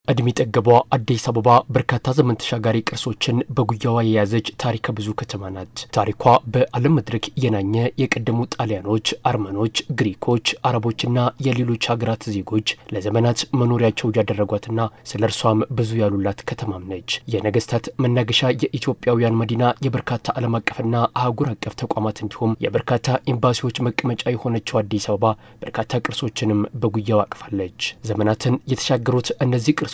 እድሜ ጠገቧ አዲስ አበባ በርካታ ዘመን ተሻጋሪ ቅርሶችን በጉያዋ የያዘች ታሪከ ብዙ ከተማ ናት። ታሪኳ በዓለም መድረክ የናኘ የቀደሙ ጣሊያኖች፣ አርመኖች፣ ግሪኮች፣ አረቦችና የሌሎች ሀገራት ዜጎች ለዘመናት መኖሪያቸው ያደረጓትና ስለ እርሷም ብዙ ያሉላት ከተማም ነች። የነገስታት መናገሻ፣ የኢትዮጵያውያን መዲና፣ የበርካታ ዓለም አቀፍና አህጉር አቀፍ ተቋማት እንዲሁም የበርካታ ኤምባሲዎች መቀመጫ የሆነችው አዲስ አበባ በርካታ ቅርሶችንም በጉያዋ አቅፋለች። ዘመናትን የተሻገሩት እነዚህ ቅርሶቿ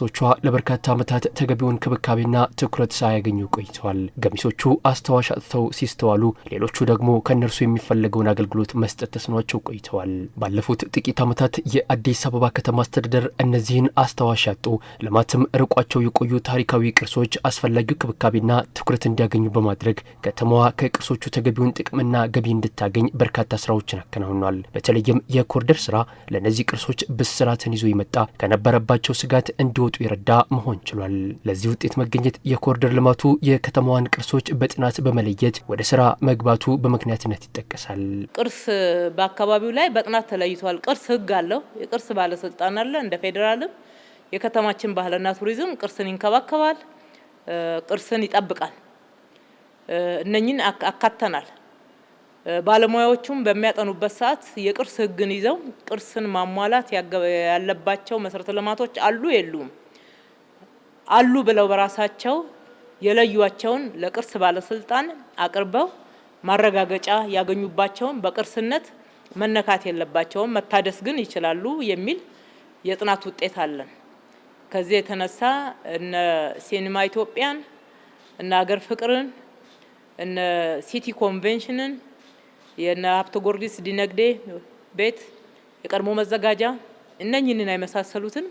ለበርካታ ዓመታት ተገቢውን ክብካቤና ትኩረት ሳያገኙ ቆይተዋል። ገሚሶቹ አስተዋሽ አጥተው ሲስተዋሉ፣ ሌሎቹ ደግሞ ከእነርሱ የሚፈለገውን አገልግሎት መስጠት ተስኗቸው ቆይተዋል። ባለፉት ጥቂት ዓመታት የአዲስ አበባ ከተማ አስተዳደር እነዚህን አስተዋሽ ያጡ ልማትም ርቋቸው የቆዩ ታሪካዊ ቅርሶች አስፈላጊው ክብካቤና ትኩረት እንዲያገኙ በማድረግ ከተማዋ ከቅርሶቹ ተገቢውን ጥቅምና ገቢ እንድታገኝ በርካታ ስራዎችን አከናውኗል። በተለይም የኮሪደር ስራ ለእነዚህ ቅርሶች ብስራትን ይዞ የመጣ ከነበረባቸው ስጋት እንዲወጡ ይረዳ መሆን ችሏል። ለዚህ ውጤት መገኘት የኮሪደር ልማቱ የከተማዋን ቅርሶች በጥናት በመለየት ወደ ስራ መግባቱ በምክንያትነት ይጠቀሳል። ቅርስ በአካባቢው ላይ በጥናት ተለይቷል። ቅርስ ህግ አለው። የቅርስ ባለስልጣን አለ። እንደ ፌዴራልም የከተማችን ባህልና ቱሪዝም ቅርስን ይንከባከባል፣ ቅርስን ይጠብቃል። እነኚህን አካተናል። ባለሙያዎቹም በሚያጠኑበት ሰዓት የቅርስ ህግን ይዘው ቅርስን ማሟላት ያለባቸው መሰረተ ልማቶች አሉ የሉም አሉ ብለው በራሳቸው የለዩዋቸውን ለቅርስ ባለስልጣን አቅርበው ማረጋገጫ ያገኙባቸውን በቅርስነት መነካት የለባቸውም መታደስ ግን ይችላሉ የሚል የጥናት ውጤት አለን። ከዚህ የተነሳ እነ ሲኒማ ኢትዮጵያን እና ሀገር ፍቅርን እነ ሲቲ ኮንቬንሽንን የነ ሀብተ ጊዮርጊስ ዲነግዴ ቤት የቀድሞ መዘጋጃ እነኚህን አይመሳሰሉትን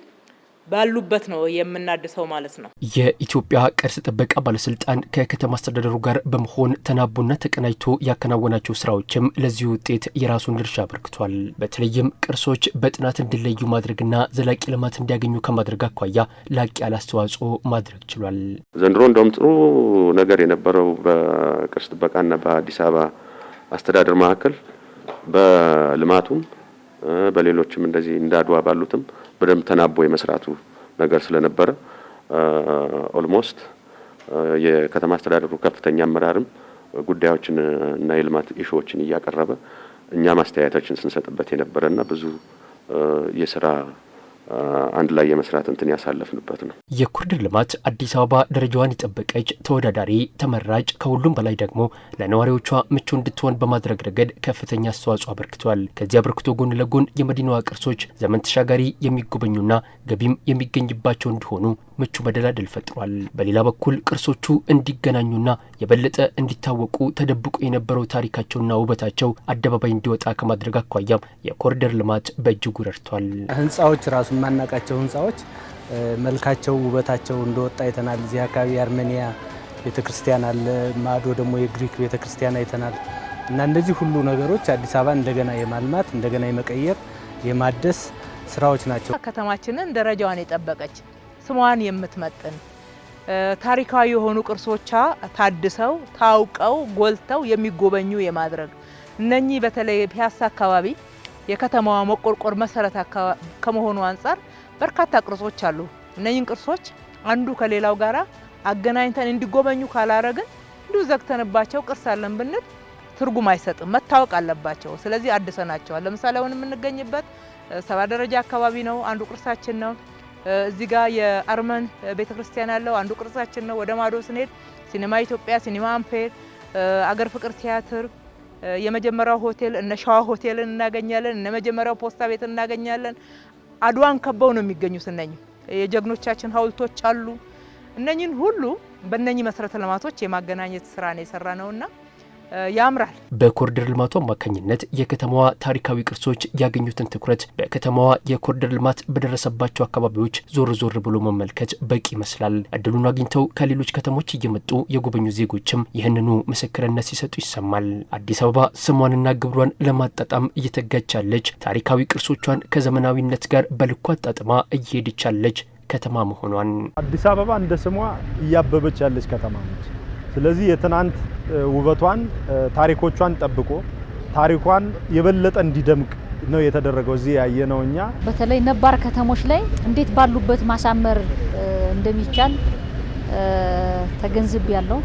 ባሉበት ነው የምናድሰው ማለት ነው። የኢትዮጵያ ቅርስ ጥበቃ ባለስልጣን ከከተማ አስተዳደሩ ጋር በመሆን ተናቦና ተቀናጅቶ ያከናወናቸው ስራዎችም ለዚህ ውጤት የራሱን ድርሻ አበርክቷል። በተለይም ቅርሶች በጥናት እንዲለዩ ማድረግና ዘላቂ ልማት እንዲያገኙ ከማድረግ አኳያ ላቅ ያለ አስተዋጽኦ ማድረግ ችሏል። ዘንድሮ እንደውም ጥሩ ነገር የነበረው በቅርስ ጥበቃና በአዲስ አበባ አስተዳደር መካከል በልማቱም በሌሎችም እንደዚህ እንዳድዋ ባሉትም በደንብ ተናቦ የመስራቱ ነገር ስለነበረ ኦልሞስት የከተማ አስተዳደሩ ከፍተኛ አመራርም ጉዳዮችን እና የልማት ኢሹዎችን እያቀረበ እኛም አስተያየታችን ስንሰጥበት የነበረና ብዙ የስራ አንድ ላይ የመስራት እንትን ያሳለፍንበት ነው። የኮሪደር ልማት አዲስ አበባ ደረጃዋን የጠበቀች ተወዳዳሪ፣ ተመራጭ ከሁሉም በላይ ደግሞ ለነዋሪዎቿ ምቹ እንድትሆን በማድረግ ረገድ ከፍተኛ አስተዋጽኦ አበርክቷል። ከዚህ አበርክቶ ጎን ለጎን የመዲናዋ ቅርሶች ዘመን ተሻጋሪ የሚጎበኙና ገቢም የሚገኝባቸው እንዲሆኑ ምቹ መደላደል ፈጥሯል። በሌላ በኩል ቅርሶቹ እንዲገናኙና የበለጠ እንዲታወቁ ተደብቆ የነበረው ታሪካቸውና ውበታቸው አደባባይ እንዲወጣ ከማድረግ አኳያም የኮሪደር ልማት በእጅጉ ረድቷል። ህንጻዎች ራሱ ማናቃቸው ህንጻዎች መልካቸው ውበታቸው እንደወጣ አይተናል። እዚህ አካባቢ የአርሜኒያ ቤተክርስቲያን አለ፣ ማዶ ደግሞ የግሪክ ቤተክርስቲያን አይተናል። እና እነዚህ ሁሉ ነገሮች አዲስ አበባ እንደገና የማልማት እንደገና የመቀየር የማደስ ስራዎች ናቸው። ከተማችንን ደረጃዋን የጠበቀች ስሟን የምትመጥን ታሪካዊ የሆኑ ቅርሶቿ ታድሰው ታውቀው ጎልተው የሚጎበኙ የማድረግ እነኚህ በተለይ ፒያሳ አካባቢ የከተማዋ መቆርቆር መሰረት ከመሆኑ አንፃር በርካታ ቅርሶች አሉ። እነኚህን ቅርሶች አንዱ ከሌላው ጋራ አገናኝተን እንዲጎበኙ ካላረግን እንዲሁ ዘግተንባቸው ቅርስ አለን ብንል ትርጉም አይሰጥም፣ መታወቅ አለባቸው። ስለዚህ አድሰናቸዋል። ለምሳሌ አሁን የምንገኝበት 7 ደረጃ አካባቢ ነው፣ አንዱ ቅርሳችን ነው። እዚህ ጋር የአርመን ቤተክርስቲያን ያለው አንዱ ቅርሳችን ነው። ወደ ማዶ ስንሄድ ሲኒማ ኢትዮጵያ፣ ሲኒማ አምፔር፣ አገር ፍቅር ቲያትር፣ የመጀመሪያው ሆቴል እነ ሸዋ ሆቴልን እናገኛለን። እነ መጀመሪያው ፖስታ ቤት እናገኛለን። አድዋን ከበው ነው የሚገኙት። እነኚህ የጀግኖቻችን ሐውልቶች አሉ። እነኚህን ሁሉ በእነኚህ መሰረተ ልማቶች የማገናኘት ስራ ነው የሰራ ነውና ያምራል። በኮሪደር ልማቱ አማካኝነት የከተማዋ ታሪካዊ ቅርሶች ያገኙትን ትኩረት በከተማዋ የኮሪደር ልማት በደረሰባቸው አካባቢዎች ዞር ዞር ብሎ መመልከት በቂ ይመስላል። እድሉን አግኝተው ከሌሎች ከተሞች እየመጡ የጎበኙ ዜጎችም ይህንኑ ምስክርነት ሲሰጡ ይሰማል። አዲስ አበባ ስሟንና ግብሯን ለማጣጣም እየተጋች ያለች፣ ታሪካዊ ቅርሶቿን ከዘመናዊነት ጋር በልኩ አጣጥማ እየሄደች ያለች ከተማ መሆኗን አዲስ አበባ እንደ ስሟ እያበበች ያለች ከተማ ነች። ስለዚህ የትናንት ውበቷን ታሪኮቿን ጠብቆ ታሪኳን የበለጠ እንዲደምቅ ነው የተደረገው። እዚህ ያየነው እኛ በተለይ ነባር ከተሞች ላይ እንዴት ባሉበት ማሳመር እንደሚቻል ተገንዝቤያለሁ።